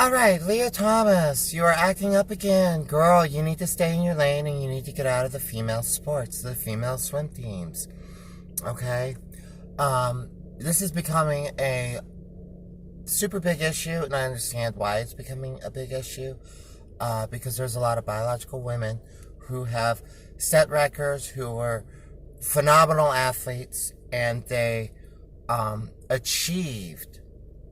All right, Lia Thomas, you are acting up again. Girl, you need to stay in your lane and you need to get out of the female sports, the female swim teams. Okay? This is becoming a super big issue, and I understand why it's becoming a big issue. Because there's a lot of biological women who have set records, who are phenomenal athletes, and they achieved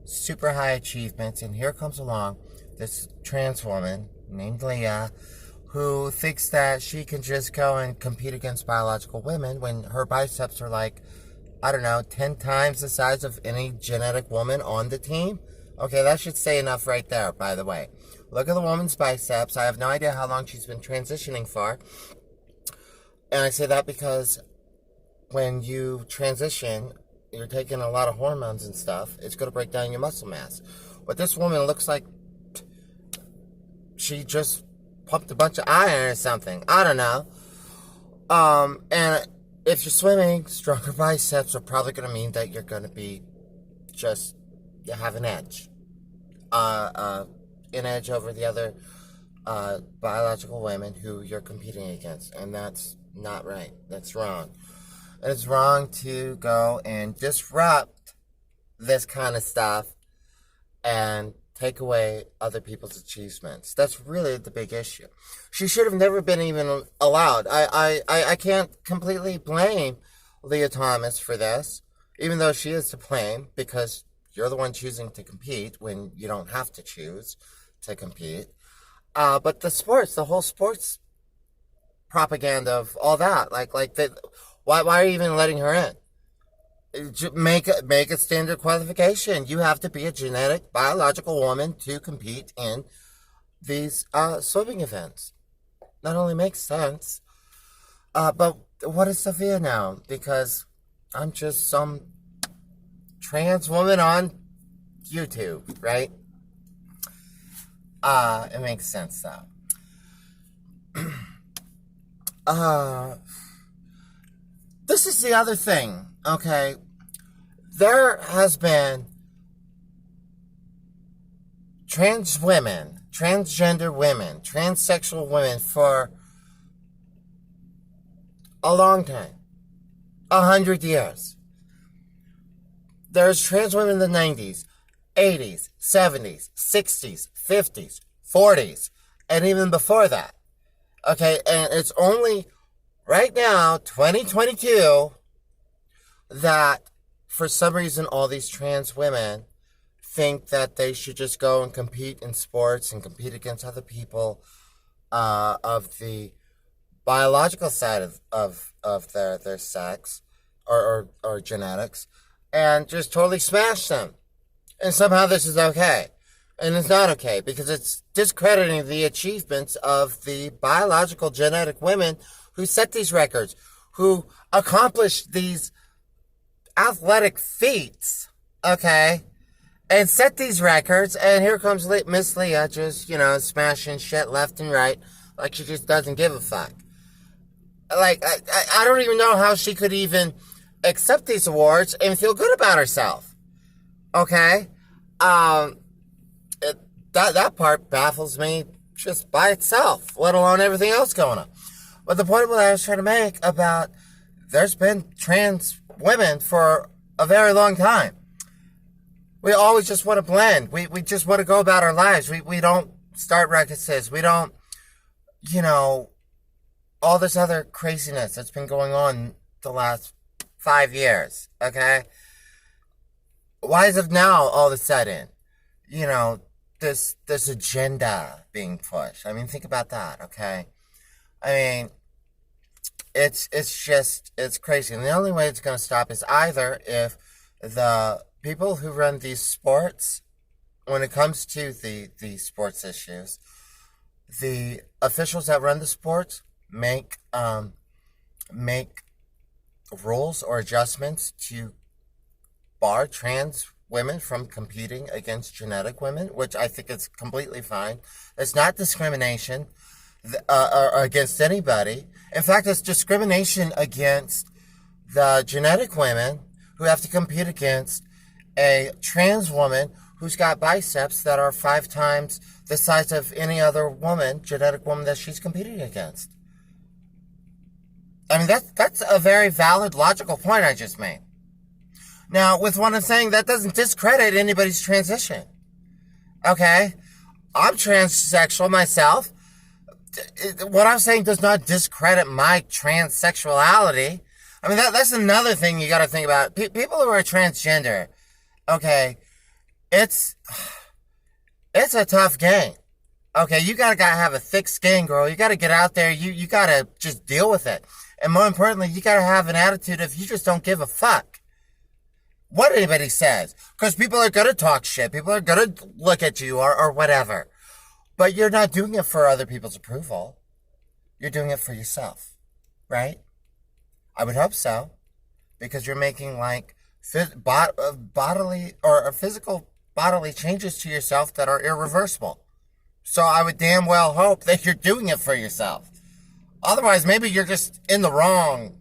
super high achievements, and here comes along this trans woman named Lia who thinks that she can just go and compete against biological women when her biceps are like, I don't know, 10 times the size of any genetic woman on the team. Okay, that should say enough right there, by the way. Look at the woman's biceps. I have no idea how long she's been transitioning for. And I say that because when you transition, you're taking a lot of hormones and stuff. It's going to break down your muscle mass. But this woman looks like she just pumped a bunch of iron or something. I don't know. And if you're swimming, stronger biceps are probably going to mean that you're going to be just, you have an edge. An edge over the other biological women who you're competing against. And that's not right. That's wrong. It's wrong to go and disrupt this kind of stuff and take away other people's achievements. That's really the big issue. She should have never been even allowed. I can't completely blame Lia Thomas for this, even though she is to blame because you're the one choosing to compete when you don't have to choose to compete. But the sports, the whole sports propaganda of all that, why are you even letting her in? Make a standard qualification. You have to be a genetic, biological woman to compete in these swimming events. Not only makes sense, but what is Sophia now? Because I'm just some trans woman on YouTube, right? It makes sense though. This is the other thing, okay? There has been trans women, transgender women, transsexual women for a long time. 100 years. There's trans women in the 90s, 80s, 70s, 60s, 50s, 40s, and even before that. Okay, and it's only right now, 2022, that for some reason all these trans women think that they should just go and compete in sports and compete against other people of the biological side of their sex or genetics and just totally smash them. And somehow this is okay. And it's not okay because it's discrediting the achievements of the biological genetic women who set these records, who accomplished these athletic feats, okay, and set these records, and here comes Miss Lia just, smashing shit left and right like she just doesn't give a fuck. Like, I don't even know how she could even accept these awards and feel good about herself, okay? That part baffles me just by itself, let alone everything else going on. But the point what I was trying to make about there's been trans women for a very long time. We always just want to blend. We just want to go about our lives. We don't start ruckuses. We don't, all this other craziness that's been going on the last 5 years, okay? Why is it now all of a sudden, this agenda being pushed? I mean, think about that, okay? I mean, it's crazy. And the only way it's going to stop is either if the people who run these sports, when it comes to the sports issues, the officials that run the sports make rules or adjustments to bar trans women from competing against genetic women, which I think is completely fine. It's not discrimination against anybody. In fact, it's discrimination against the genetic women who have to compete against a trans woman who's got biceps that are 5 times the size of any other woman, genetic woman that she's competing against. I mean, that's a very valid, logical point I just made. Now, with what I'm saying, that doesn't discredit anybody's transition. Okay? I'm transsexual myself. What I'm saying does not discredit my transsexuality. I mean, that's another thing you got to think about. People who are transgender, okay, it's a tough game. Okay, you gotta have a thick skin, girl. You gotta get out there. You gotta just deal with it. And more importantly, you gotta have an attitude of you just don't give a fuck what anybody says. Because people are gonna talk shit. People are gonna look at you or whatever. But you're not doing it for other people's approval. You're doing it for yourself. Right? I would hope so. Because you're making like bodily or physical bodily changes to yourself that are irreversible. So I would damn well hope that you're doing it for yourself. Otherwise, maybe you're just in the wrong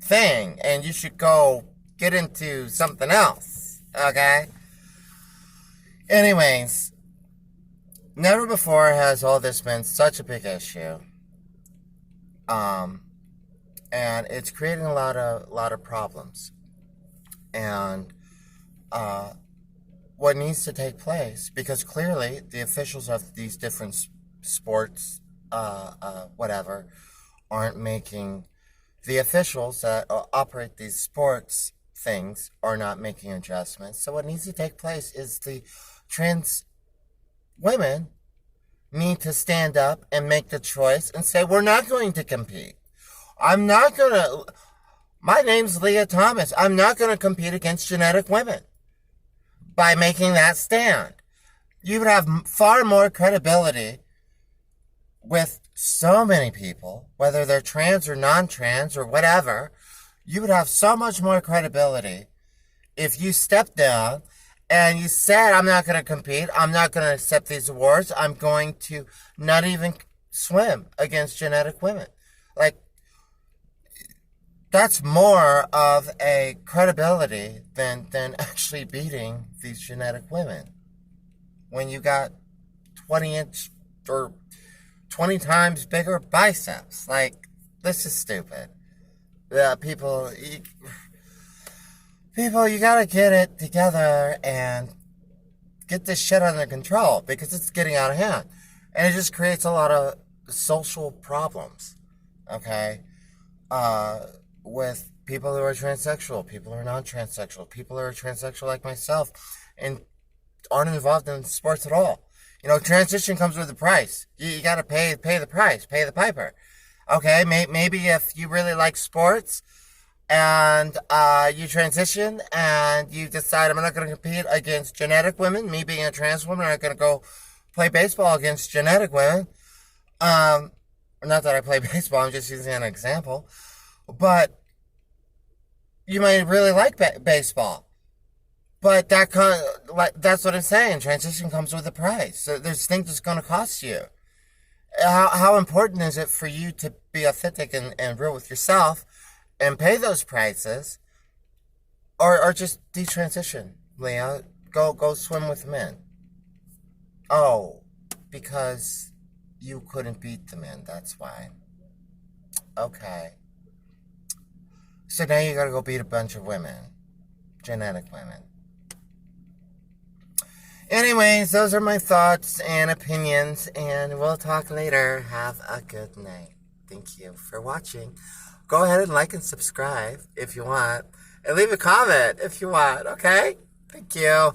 thing and you should go get into something else. Okay? Anyways, never before has all this been such a big issue. And it's creating a lot of problems. And what needs to take place, because clearly the officials of these different sports, whatever, aren't making, the officials that operate these sports things are not making adjustments. So what needs to take place is the trans women need to stand up and make the choice and say, we're not going to compete. I'm not going to, my name's Lia Thomas. I'm not going to compete against genetic women. By making that stand, you would have far more credibility with so many people, whether they're trans or non-trans or whatever. You would have so much more credibility if you stepped down and you said, I'm not going to compete. I'm not going to accept these awards. I'm going to not even swim against genetic women. Like, that's more of a credibility than actually beating these genetic women. When you got 20-inch or 20 times bigger biceps. Like, this is stupid. People, you gotta get it together and get this shit under control because it's getting out of hand. And it just creates a lot of social problems. Okay? With people who are transsexual, people who are non-transsexual, people who are transsexual like myself, and aren't involved in sports at all. You know, transition comes with a price. You gotta pay the price, pay the piper. Okay, maybe if you really like sports, and you transition, and you decide, I'm not gonna compete against genetic women, me being a trans woman, I'm not gonna go play baseball against genetic women. Not that I play baseball, I'm just using an example. But you might really like baseball. But that's what I'm saying. Transition comes with a price. So there's things that's going to cost you. How important is it for you to be authentic and real with yourself and pay those prices? Or just detransition, Leah. Go swim with men. Oh, because you couldn't beat the men. That's why. Okay. So now you gotta go beat a bunch of women. Genetic women. Anyways, those are my thoughts and opinions, and we'll talk later. Have a good night. Thank you for watching. Go ahead and like and subscribe if you want, and leave a comment if you want, okay? Thank you.